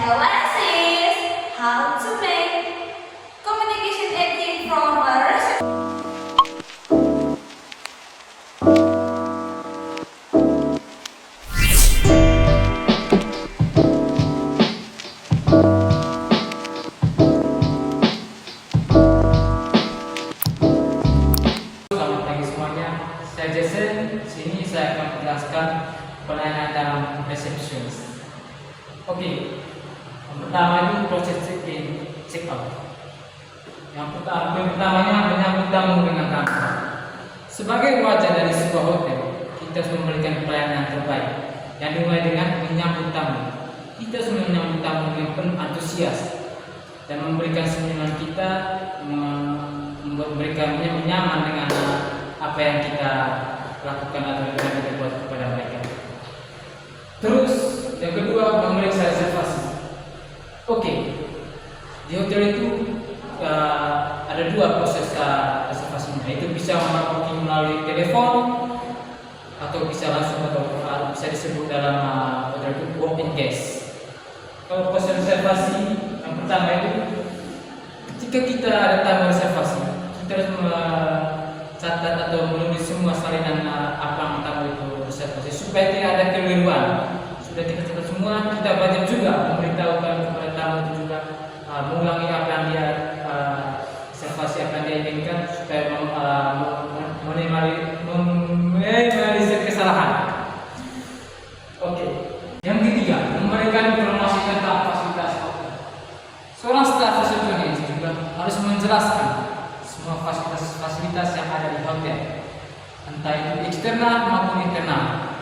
analysis how to make communication ethic from a recipe. Selamat pagi semuanya, saya Jason. Sini saya akan menjelaskan pelayanan dalam resepsionis. Oke, yang pertama itu proses check-in, check-out. Yang pertamanya menyambut tamu dengan ramah. Sebagai wajah dari sebuah hotel, kita harus memberikan pelayanan yang terbaik. Yang dimulai dengan menyambut tamu. Kita harus menyambut tamu dengan penuh antusias dan memberikan senyuman kita, membuat mereka nyaman dengan apa yang kita lakukan atau yang kita buat kepada mereka. Terus yang kedua, memeriksa reservasi. Oke, di hotel itu ada dua proses reservasinya. Itu bisa booking melalui telepon atau bisa langsung atau bisa disebut dalam hotel itu walk-in guest. Kalau proses reservasi yang pertama itu ketika kita ada tamu reservasi, kita harus mencatat atau menulis semua salinan apa yang tamu itu reservasi supaya tidak ada keliruan. Sudah kita catat semua, kita wajib juga memberitahukan kepada tamu itu juga mengulangi apa yang dia reservasi apa yang dia inginkan supaya meminimalisir kesalahan. Oke. Yang ketiga, memberikan informasi tentang fasilitas hotel. Seorang staf resepsionis juga harus menjelaskan semua fasilitas yang ada di hotel, entah itu eksternal maupun internal.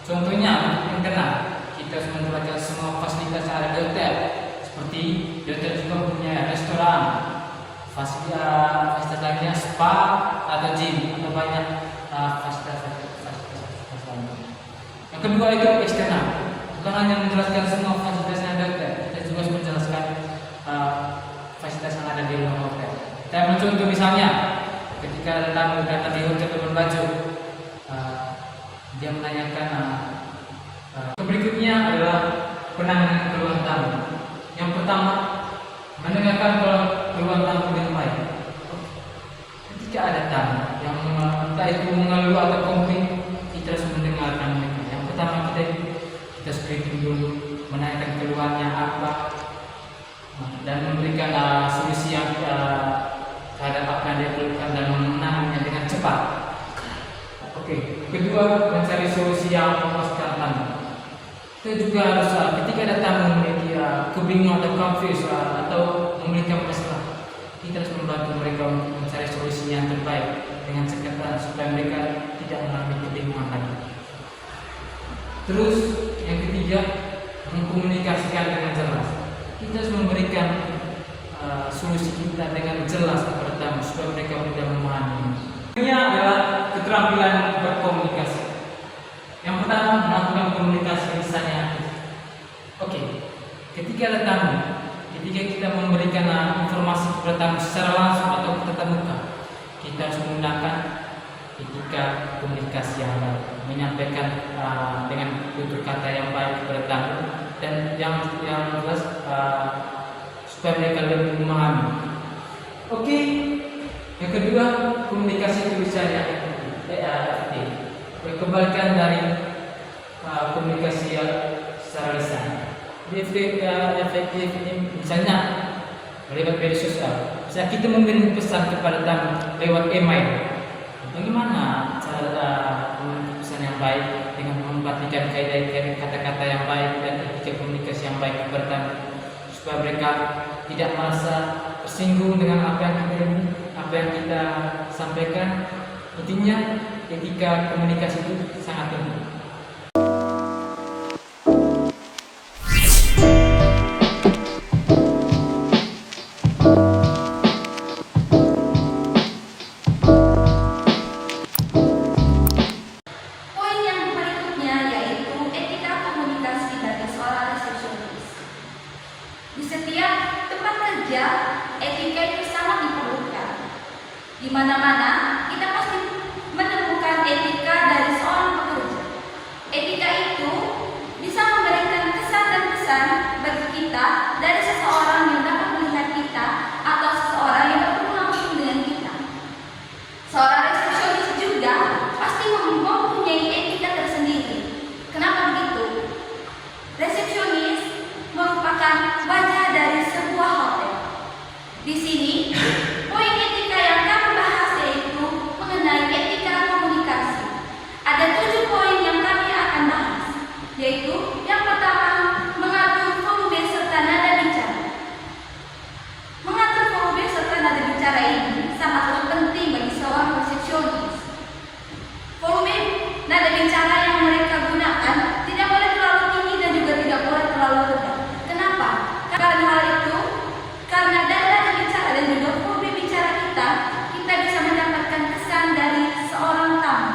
Contohnya untuk internal, kita harus menjelaskan semua fasilitas yang ada di hotel, seperti di hotel juga punya restoran, fasilitas lainnya spa atau gym atau banyak fasilitas lainnya. Yang kedua itu eksternal, bukan hanya menjelaskan semua fasilitas yang ada di hotel, kita juga harus menjelaskan fasilitas yang ada di luar hotel. Kita mencontoh misalnya, ketika ada tamu datang di hotel dengan baju, dia menanyakan berikutnya adalah penanganan keluhan tamu. Yang pertama, mendengarkan keluhan tamu dengan baik. Ketika ada tamu yang entah itu mengeluh atau komplain, kita harus mendengarkan mereka. Yang pertama kita screening dulu, menanyakan keluhannya apa, dan memberikan solusi yang terhadap apa yang dia keluhkan dan menangannya dengan cepat. Oke. Kedua, mencari solusi yang memuaskan tamu. Kita juga harus ketika ada tamu memiliki kebingungan atau confused atau memiliki masalah, kita harus membantu mereka untuk mencari solusi yang terbaik dengan cepat supaya mereka tidak mengalami kebingungan lagi. Terus yang ketiga, mengkomunikasikan dengan jelas. Kita harus memberikan solusi kita dengan jelas kepada tamu supaya mereka mudah memahami. Ini adalah keterampilan berkomunikasi. Yang pertama, melakukan komunikasi misalnya. Oke, ketika ada tamu, ketika kita memberikan informasi kepada tamu secara langsung atau tatap muka, kita harus menggunakan etika komunikasi yang baik, menyampaikan dengan tutur kata yang baik kepada tamu dan yang jelas supaya mereka lebih memahami. Oke, yang kedua, komunikasi tulisan yang efektif. Kebalikan dari komunikasi secara lisan. Efektif ini misalnya lewat media sosial. Misalnya kita memberi pesan kepada tamu lewat email. Bagaimana cara memberi pesan yang baik dengan memperhatikan kaidah kata-kata yang baik dan etika komunikasi yang baik kepada tamu supaya mereka tidak merasa tersinggung dengan apa yang kita sampaikan. Intinya etika komunikasi itu sangat penting. Poin yang berikutnya yaitu etika komunikasi bagi seorang resepsionis. Di setiap tempat kerja, etika itu sangat diperlukan. Di mana-mana kita pasti menemukan etika dari seorang pekerja. Etika itu bisa memberikan kesan dan pesan bagi kita Di sini, poin etika yang kami bahas yaitu mengenai etika komunikasi. Ada 7 poin yang kami akan bahas, yaitu yang pertama, mengatur volume serta nada bicara. Mengatur volume serta nada bicara ini sangatlah penting bagi seorang resepsionis. Volume nada bicara yang mereka gunakan tidak boleh terlalu tinggi dan juga tidak boleh terlalu rendah. Kenapa? Karena hal itu, karena dari nada bicara dan juga volume bicara kita bisa mendapatkan kesan dari seorang tamu.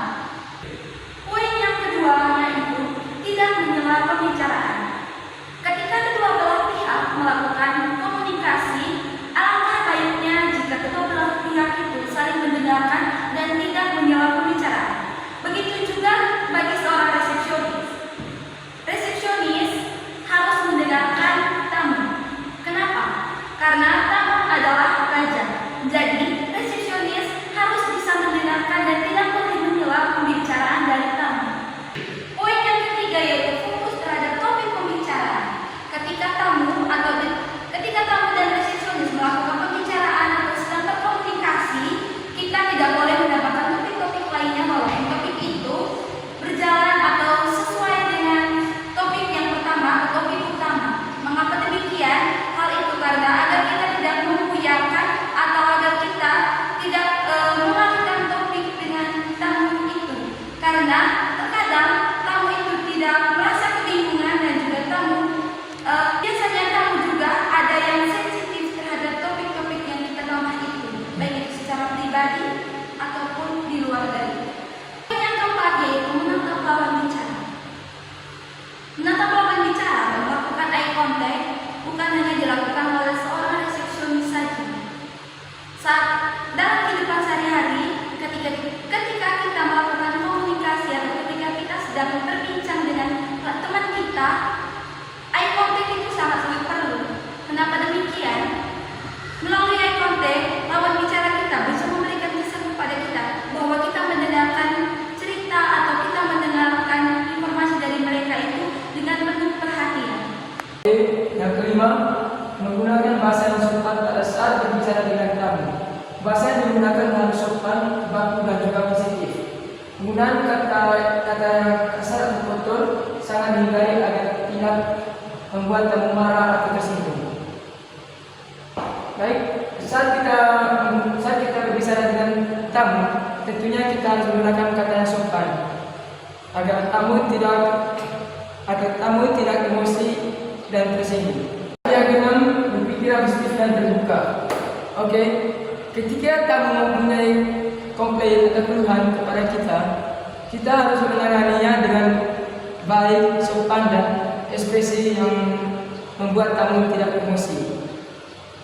Poin yang kedua yaitu tidak menyela pembicaraan. Ketika kedua belah pihak melakukan komunikasi, alangkah baiknya jika kedua belah pihak itu saling mendengarkan dan tidak menyela pembicaraan. Begitu juga bagi seorang resepsionis. Resepsionis harus mendengarkan tamu. Kenapa? Karena tamu adalah raja. Jadi, resepsionis harus bisa mendengarkan dan tidak boleh menyela pembicaraan dari tamu. Poin yang ketiga yaitu fokus terhadap topik pembicaraan. Ketika tamu dan resepsionis melakukan pembicaraan atau sedang berkomunikasi, kita tidak boleh mendapatkan topik-topik lainnya walaupun topik itu berjalan atau sesuai dengan topik yang pertama atau topik utama. Mengapa demikian? Hal itu karena agar kita tidak membuyarkan atau agar kita tidak mengalihkan topik dengan tamu itu. Karena terkadang tamu itu tidak merasa kebingungan dan juga biasanya tamu juga ada yang sensitif terhadap topik-topik yang kita bahas itu, baik itu secara pribadi ataupun di luar dari. Yang keempat yaitu menatap lawan bicara. Menatap lawan bicara dan melakukan eye contact bukan hanya dilakukan oleh seorang resepsionis saja. Saat dalam kehidupan sehari-hari, ketika kita melakukan komunikasi atau ketika kita sedang berbincang dengan teman kita, eye contact itu sangatlah perlu. Kenapa demikian? Melalui eye contact, lawan bicara kita bisa memberikan kesan kepada kita bahwa kita mendengarkan cerita atau kita mendengarkan informasi dari mereka itu dengan penuh perhatian. Yang kelima, menggunakan bahasa yang sopan pada saat berbicara dengan tamu. Bahasa yang digunakan harus sopan, baku dan juga positif. Penggunaan kata yang kasar atau kotor sangat dihindari agar tidak membuat tamu marah atau tersinggung. Baik, saat kita berbicara dengan tamu, tentunya kita harus menggunakan kata yang sopan agar tamu tidak emosi dan tersinggung. Yang keenam, berpikir positif dan terbuka. Oke, ketika tamu mempunyai komplain atau keluhan kepada kita harus menanganinya dengan baik, sopan dan ekspresi yang membuat tamu tidak emosi.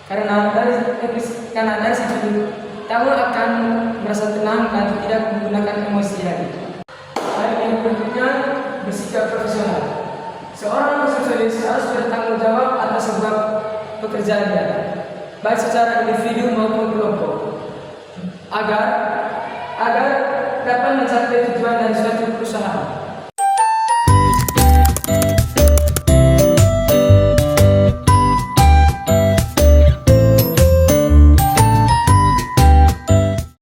Karena dari situ tamu akan merasa tenang dan tidak menggunakan emosi lagi. Baik, yang berikutnya, bersikap profesional. Seorang resepsionis harus bertanggung jawab atas sebuah pekerjaannya, baik secara individu maupun kelompok, agar dapat mencapai tujuan dari suatu perusahaan.